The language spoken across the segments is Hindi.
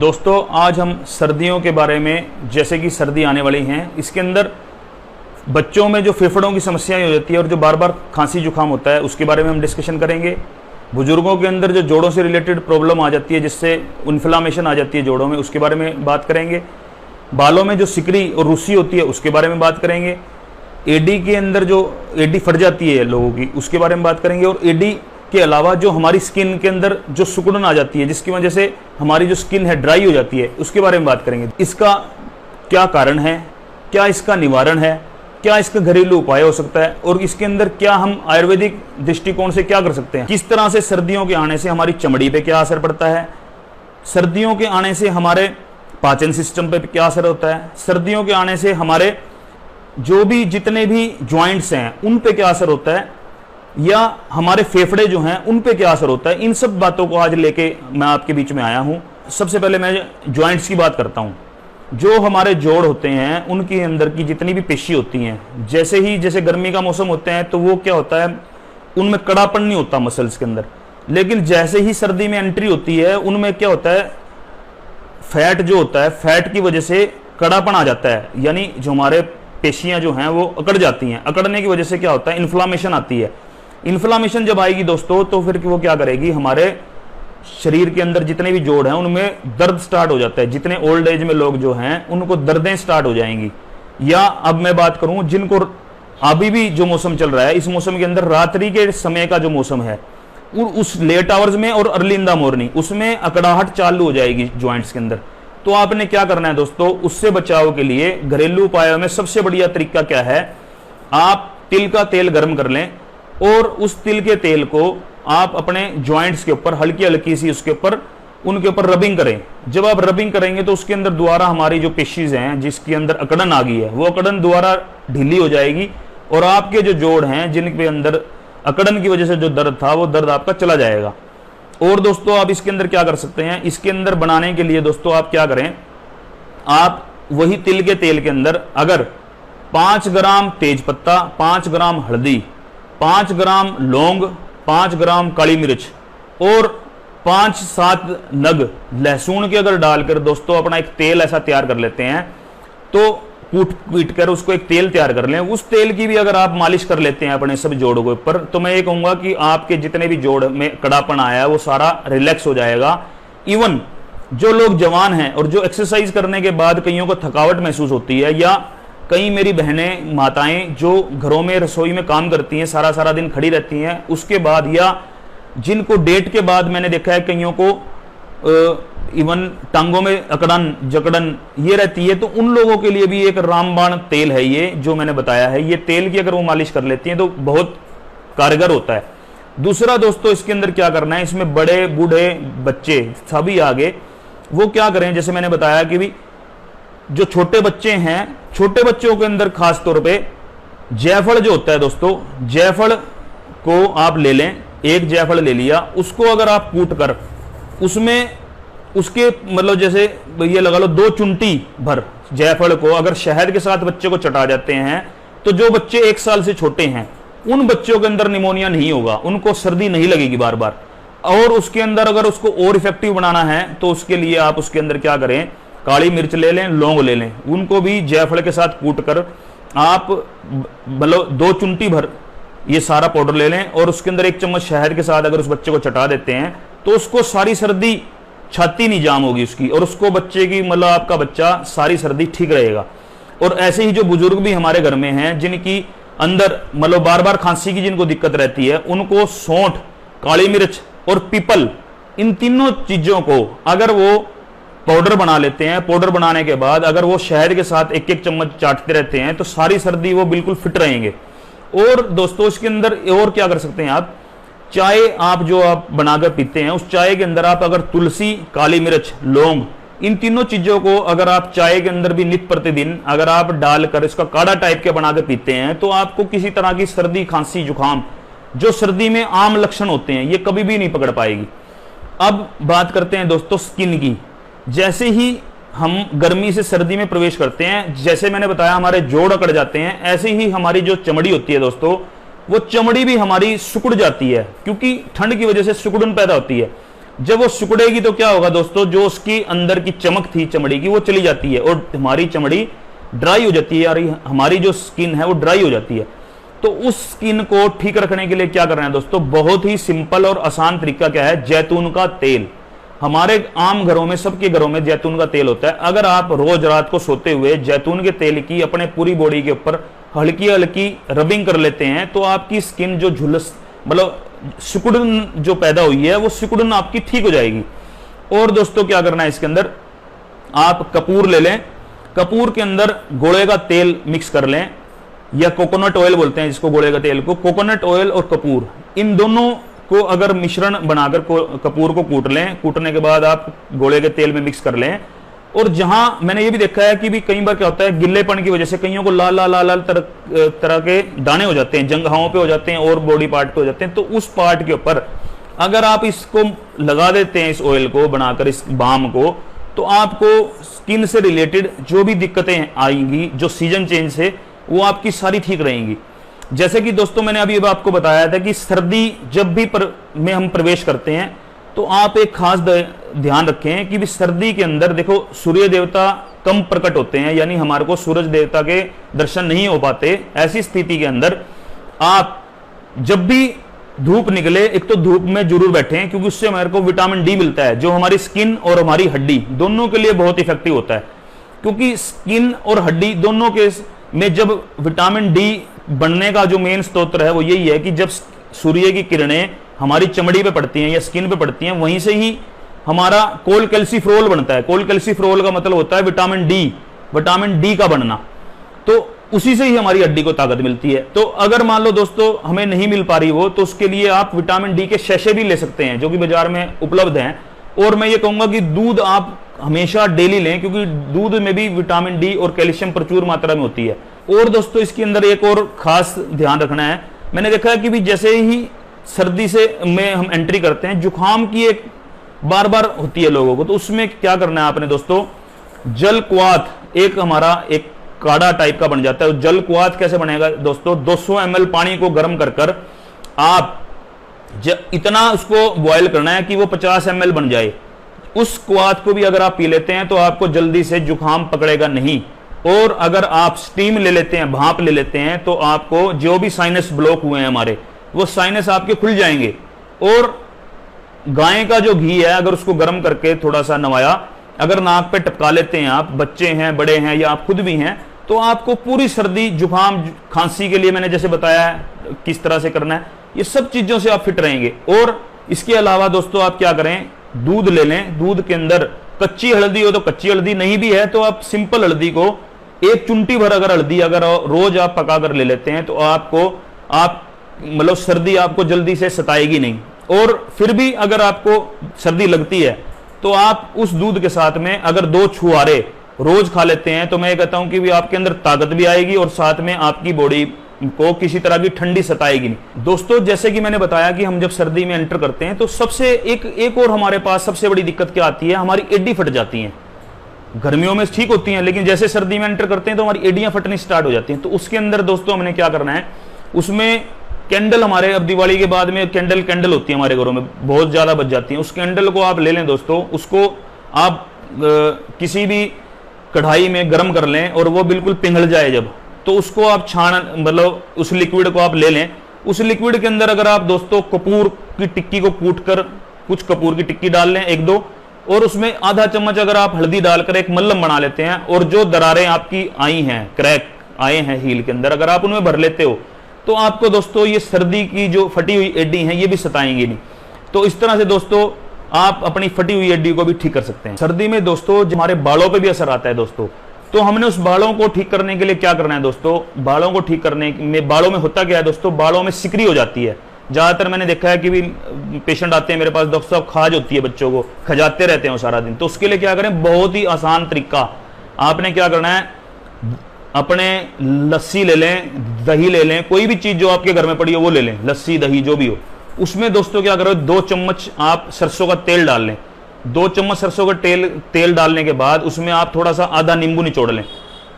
दोस्तों आज हम सर्दियों के बारे में, जैसे कि सर्दी आने वाली हैं, इसके अंदर बच्चों में जो फेफड़ों की समस्याएं हो जाती है और जो बार बार खांसी जुकाम होता है उसके बारे में हम डिस्कशन करेंगे। बुजुर्गों के अंदर जो जोड़ों से रिलेटेड प्रॉब्लम आ जाती है, जिससे इन्फ्लामेशन आ जाती है जोड़ों में, उसके बारे में बात करेंगे। बालों में जो सिकरी और रुसी होती है उसके बारे में बात करेंगे। एडी के अंदर जो एडी फट जाती है लोगों की, उसके बारे में बात करेंगे। और एडी के अलावा जो हमारी स्किन के अंदर जो सिकुड़न आ जाती है, जिसकी वजह से हमारी जो स्किन है ड्राई हो जाती है, उसके बारे में बात करेंगे। इसका क्या कारण है, क्या इसका निवारण है, क्या इसका घरेलू उपाय हो सकता है, और इसके अंदर क्या हम आयुर्वेदिक दृष्टिकोण से क्या कर सकते हैं। किस तरह से सर्दियों के आने से हमारी चमड़ी पे क्या असर पड़ता है, सर्दियों के आने से हमारे पाचन सिस्टम पे क्या असर होता है, सर्दियों के आने से हमारे जो भी जितने भी ज्वाइंट्स हैं उन पे क्या असर होता है, या हमारे फेफड़े जो हैं उन पे क्या असर होता है। इन सब बातों को आज लेके मैं आपके बीच में आया हूं। सबसे पहले मैं ज्वाइंट्स की बात करता हूं। जो हमारे जोड़ होते हैं उनके अंदर की जितनी भी पेशी होती हैं, जैसे गर्मी का मौसम होता है तो वो क्या होता है, उनमें कड़ापन नहीं होता मसल्स के अंदर। लेकिन जैसे ही सर्दी में एंट्री होती है उनमें क्या होता है, फैट जो होता है, फैट की वजह से कड़ापन आ जाता है, यानी जो हमारे पेशियां जो हैं वो अकड़ जाती हैं। अकड़ने की वजह से क्या होता है, इन्फ्लामेशन आती है। इन्फ्लामेशन जब आएगी दोस्तों तो फिर वो क्या करेगी, हमारे शरीर के अंदर जितने भी जोड़ हैं उनमें दर्द स्टार्ट हो जाता है। जितने ओल्ड एज में लोग जो हैं उनको दर्दें स्टार्ट हो जाएंगी। या अब मैं बात करूं जिनको अभी भी जो मौसम चल रहा है, इस मौसम के अंदर रात्रि के समय का जो मौसम है, उस लेट आवर्स में और अर्ली इन द मॉर्निंग उसमें अकड़ाहट चालू हो जाएगी ज्वाइंट्स के अंदर। तो आपने क्या करना है दोस्तों, उससे बचाव के लिए घरेलू उपायों में सबसे बढ़िया तरीका क्या है, आप तिल का तेल गर्म कर लें और उस तिल के तेल को आप अपने ज्वाइंट्स के ऊपर हल्की हल्की सी उनके ऊपर रबिंग करें। जब आप रबिंग करेंगे तो उसके अंदर दोबारा हमारी जो पेशीज हैं जिसके अंदर अकड़न आ गई है, वो अकड़न दोबारा ढीली हो जाएगी और आपके जो जोड़ हैं जिनके अंदर अकड़न की वजह से जो दर्द था वो दर्द आपका चला जाएगा। और दोस्तों आप इसके अंदर क्या कर सकते हैं, इसके अंदर बनाने के लिए दोस्तों आप क्या करें, आप वही तिल के तेल के अंदर अगर 5 ग्राम तेज पत्ता, 5 ग्राम हल्दी, 5 ग्राम लौंग, 5 ग्राम काली मिर्च और 5-7 नग लहसुन के अगर डालकर दोस्तों अपना एक तेल ऐसा तैयार कर लेते हैं, तो कूट पीट कर उसको एक तेल तैयार कर लें। उस तेल की भी अगर आप मालिश कर लेते हैं अपने सब जोड़ों के ऊपर, तो मैं ये कहूंगा कि आपके जितने भी जोड़ में कड़ापन आया है वो सारा रिलैक्स हो जाएगा। इवन जो लोग जवान हैं और जो एक्सरसाइज करने के बाद कईयों को थकावट महसूस होती है, या कई मेरी बहनें माताएं जो घरों में रसोई में काम करती हैं, सारा सारा दिन खड़ी रहती हैं, उसके बाद या जिनको डेट के बाद मैंने देखा है कईयों को इवन टांगों में अकड़न जकड़न ये रहती है, तो उन लोगों के लिए भी एक रामबाण तेल है ये जो मैंने बताया है। ये तेल की अगर वो मालिश कर लेती हैं तो बहुत कारगर होता है। दूसरा दोस्तों इसके अंदर क्या करना है, इसमें बड़े बूढ़े बच्चे सभी आगे वो क्या करें, जैसे मैंने बताया कि भी जो छोटे बच्चे हैं, छोटे बच्चों के अंदर खास तौर पे जायफल जो होता है दोस्तों, जायफल को आप ले लें, एक जायफल ले लिया, उसको अगर आप कूट कर उसमें उसके मतलब जैसे ये लगा लो 2 चुंटी भर जायफल को अगर शहद के साथ बच्चे को चटा जाते हैं, तो जो बच्चे 1 साल से छोटे हैं उन बच्चों के अंदर निमोनिया नहीं होगा, उनको सर्दी नहीं लगेगी बार बार। और उसके अंदर अगर उसको और इफेक्टिव बनाना है तो उसके लिए आप उसके अंदर क्या करें, काली मिर्च ले लें, लौंग ले लें, उनको भी जायफल के साथ कूट कर आप मतलब 2 चुंटी भर ये सारा पाउडर ले लें और उसके अंदर 1 चम्मच शहद के साथ अगर उस बच्चे को चटा देते हैं तो उसको सारी सर्दी, छाती नहीं जाम होगी उसकी, और उसको बच्चे की मतलब आपका बच्चा सारी सर्दी ठीक रहेगा। और ऐसे ही जो बुजुर्ग भी हमारे घर में हैं जिनकी अंदर मतलब बार बार खांसी की जिनको दिक्कत रहती है, उनको सौंठ, काली मिर्च और पीपल, इन तीनों चीजों को अगर वो पाउडर बना लेते हैं, पाउडर बनाने के बाद अगर वो शहद के साथ 1-1 चम्मच चाटते रहते हैं तो सारी सर्दी वो बिल्कुल फिट रहेंगे। और दोस्तों इसके अंदर और क्या कर सकते हैं, आप चाय आप जो आप बनाकर पीते हैं उस चाय के अंदर आप अगर तुलसी, काली मिर्च, लौंग, इन तीनों चीजों को अगर आप चाय के अंदर भी नित्य प्रतिदिन अगर आप डालकर इसका काढ़ा टाइप के बनाकर पीते हैं तो आपको किसी तरह की सर्दी, खांसी, जुकाम जो सर्दी में आम लक्षण होते हैं ये कभी भी नहीं पकड़ पाएगी। अब बात करते हैं दोस्तों स्किन की। जैसे ही हम गर्मी से सर्दी में प्रवेश करते हैं, जैसे मैंने बताया हमारे जोड़ अकड़ जाते हैं, ऐसे ही हमारी जो चमड़ी होती है दोस्तों, वो चमड़ी भी हमारी सिकुड़ जाती है, क्योंकि ठंड की वजह से सिकुड़न पैदा होती है। जब वो सिकुड़ेगी तो क्या होगा दोस्तों, जो उसकी अंदर की चमक थी चमड़ी की वो चली जाती है और हमारी चमड़ी ड्राई हो जाती है, और हमारी जो स्किन है वो ड्राई हो जाती है। तो उस स्किन को ठीक रखने के लिए क्या करना है दोस्तों, बहुत ही सिंपल और आसान तरीका क्या है, जैतून का तेल। हमारे आम घरों में, सबके घरों में जैतून का तेल होता है। अगर आप रोज रात को सोते हुए जैतून के तेल की अपने पूरी बॉडी के ऊपर हल्की हल्की रबिंग कर लेते हैं तो आपकी स्किन जो झुलस मतलब सिकुड़न जो पैदा हुई है वो सिकुड़न आपकी ठीक हो जाएगी। और दोस्तों क्या करना है, इसके अंदर आप कपूर ले लें, कपूर के अंदर गोले का तेल मिक्स कर लें, या कोकोनट ऑयल बोलते हैं जिसको, गोले का तेल को। कोकोनट ऑयल और कपूर, इन दोनों को अगर मिश्रण बनाकर कपूर को कूट लें, कूटने के बाद आप गोले के तेल में मिक्स कर लें। और जहां मैंने ये भी देखा है कि भी कई बार क्या होता है, गिल्लेपन की वजह से कईयों को लाल लाल लाल तरह के दाने हो जाते हैं, जंघाओं पे हो जाते हैं और बॉडी पार्ट पे हो जाते हैं। तो उस पार्ट के ऊपर अगर आप इसको लगा देते हैं, इस ऑयल को बनाकर, इस बाम को, तो आपको स्किन से रिलेटेड जो भी दिक्कतें आएंगी, जो सीजन चेंज से, वो आपकी सारी ठीक रहेंगी। जैसे कि दोस्तों मैंने अभी आपको बताया था कि सर्दी जब भी में हम प्रवेश करते हैं तो आप एक खास ध्यान रखें कि भी सर्दी के अंदर देखो सूर्य देवता कम प्रकट होते हैं, यानी हमारे को सूरज देवता के दर्शन नहीं हो पाते। ऐसी स्थिति के अंदर आप जब भी धूप निकले, एक तो धूप में जरूर बैठें, क्योंकि उससे हमारे को विटामिन डी मिलता है जो हमारी स्किन और हमारी हड्डी दोनों के लिए बहुत इफेक्टिव होता है। क्योंकि स्किन और हड्डी दोनों के में जब विटामिन डी बनने का जो मेन स्रोत है वो यही है कि जब सूर्य की किरणें हमारी चमड़ी पे पड़ती हैं या स्किन पे पड़ती हैं, वहीं से ही हमारा कोलकैल्सिफेरॉल बनता है। कोलकैल्सिफेरॉल का मतलब होता है विटामिन डी का बनना। तो उसी से ही हमारी हड्डी को ताकत मिलती है। तो अगर मान लो दोस्तों हमें नहीं मिल पा रही वो, तो उसके लिए आप विटामिन डी के शैशे भी ले सकते हैं जो कि बाजार में उपलब्ध हैं। और मैं ये कहूंगा कि दूध आप हमेशा डेली लें, क्योंकि दूध में भी विटामिन डी और कैल्शियम प्रचुर मात्रा में होती है। और दोस्तों इसके अंदर एक और खास ध्यान रखना है, मैंने देखा है कि भी जैसे ही सर्दी में हम एंट्री करते हैं, जुकाम की एक बार बार होती है लोगों को, तो उसमें क्या करना है आपने दोस्तों, जल क्वाथ एक हमारा एक काढ़ा टाइप का बन जाता है। जल क्वाथ कैसे बनेगा दोस्तों, 200 ml पानी को गर्म कर आप इतना उसको बॉयल करना है कि वो 50 ml बन जाए। उस क्वाथ को भी अगर आप पी लेते हैं तो आपको जल्दी से जुकाम पकड़ेगा नहीं। और अगर आप स्टीम ले लेते हैं, भाप ले लेते हैं, तो आपको जो भी साइनस ब्लॉक हुए हैं हमारे, वो साइनस आपके खुल जाएंगे। और गाय का जो घी है अगर उसको गर्म करके थोड़ा सा नवाया अगर नाक पे टपका लेते हैं आप, बच्चे हैं, बड़े हैं या आप खुद भी हैं, तो आपको पूरी सर्दी जुकाम खांसी के लिए मैंने जैसे बताया है किस तरह से करना है, ये सब चीजों से आप फिट रहेंगे। और इसके अलावा दोस्तों आप क्या करें, दूध ले लें, दूध के अंदर कच्ची हल्दी हो तो कच्ची हल्दी, नहीं भी है तो आप सिंपल हल्दी को एक चुंटी भर अगर हल्दी अगर रोज आप पका कर ले लेते हैं तो आपको मतलब सर्दी आपको जल्दी से सताएगी नहीं। और फिर भी अगर आपको सर्दी लगती है तो आप उस दूध के साथ में अगर 2 छुहारे रोज खा लेते हैं तो मैं कहता हूं कि भी आपके अंदर ताकत भी आएगी और साथ में आपकी बॉडी को किसी तरह की ठंडी सताएगी नहीं। दोस्तों जैसे कि मैंने बताया कि हम जब सर्दी में एंटर करते हैं तो सबसे एक और हमारे पास सबसे बड़ी दिक्कत क्या आती है, हमारी एडी फट जाती हैं। गर्मियों में ठीक होती हैं लेकिन जैसे सर्दी में एंटर करते हैं तो हमारी एडियां फटनी स्टार्ट हो जाती हैं। तो उसके अंदर दोस्तों हमने क्या करना है, उसमें कैंडल, हमारे अब दिवाली के बाद में कैंडल होती है हमारे घरों में, बहुत ज्यादा बच जाती है। उस कैंडल को आप ले लें दोस्तों, उसको आप किसी भी कढ़ाई में गर्म कर लें और वो बिल्कुल पिघल जाए जब, तो उसको आप मतलब उस लिक्विड को आप ले लें। उस लिक्विड के अंदर अगर आप दोस्तों कपूर की टिक्की को कूट कर कुछ कपूर की टिक्की डाल लें 1-2, और उसमें आधा चम्मच अगर आप हल्दी डालकर एक मल्लम बना लेते हैं, और जो दरारें आपकी आई हैं, क्रैक आए हैं हील के अंदर, अगर आप उनमें भर लेते हो तो आपको दोस्तों ये सर्दी की जो फटी हुई एडी हैं ये भी सताएंगी नहीं। तो इस तरह से दोस्तों आप अपनी फटी हुई एडी को भी ठीक कर सकते हैं। सर्दी में दोस्तों हमारे बालों पे भी असर आता है दोस्तों, तो हमने उस बालों को ठीक करने के लिए क्या करना है दोस्तों, बालों को ठीक करने में बालों में होता क्या है दोस्तों, बालों में सिकरी हो जाती है। ज्यादातर मैंने देखा है कि भी पेशेंट आते हैं मेरे पास, डॉक्टर साहब खाज होती है बच्चों को, खजाते रहते हैं वो सारा दिन। तो उसके लिए क्या करें, बहुत ही आसान तरीका, आपने क्या करना है, अपने लस्सी ले लें, दही ले लें, कोई भी चीज जो आपके घर में पड़ी हो वो ले लें, लस्सी दही जो भी हो। उसमें दोस्तों क्या करो, 2 चम्मच आप सरसों का तेल डाल लें। 2 चम्मच सरसों का तेल डालने के बाद उसमें आप थोड़ा सा आधा नींबू निचोड़ लें।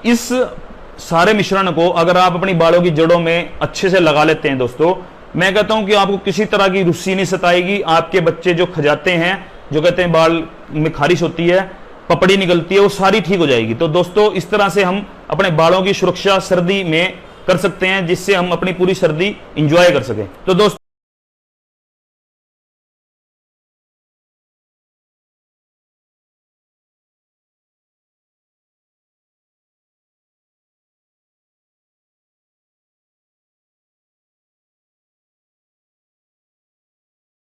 इस सारे मिश्रण को अगर आप अपनी बालों की जड़ों में अच्छे से लगा लेते हैं दोस्तों, मैं कहता हूं कि आपको किसी तरह की रुस्सी नहीं सताएगी। आपके बच्चे जो खजाते हैं जो कहते हैं बाल में खारिश होती है, पपड़ी निकलती है, वो सारी ठीक हो जाएगी। तो दोस्तों इस तरह से हम अपने बालों की सुरक्षा सर्दी में कर सकते हैं, जिससे हम अपनी पूरी सर्दी इंजॉय कर सकें। तो दोस्तों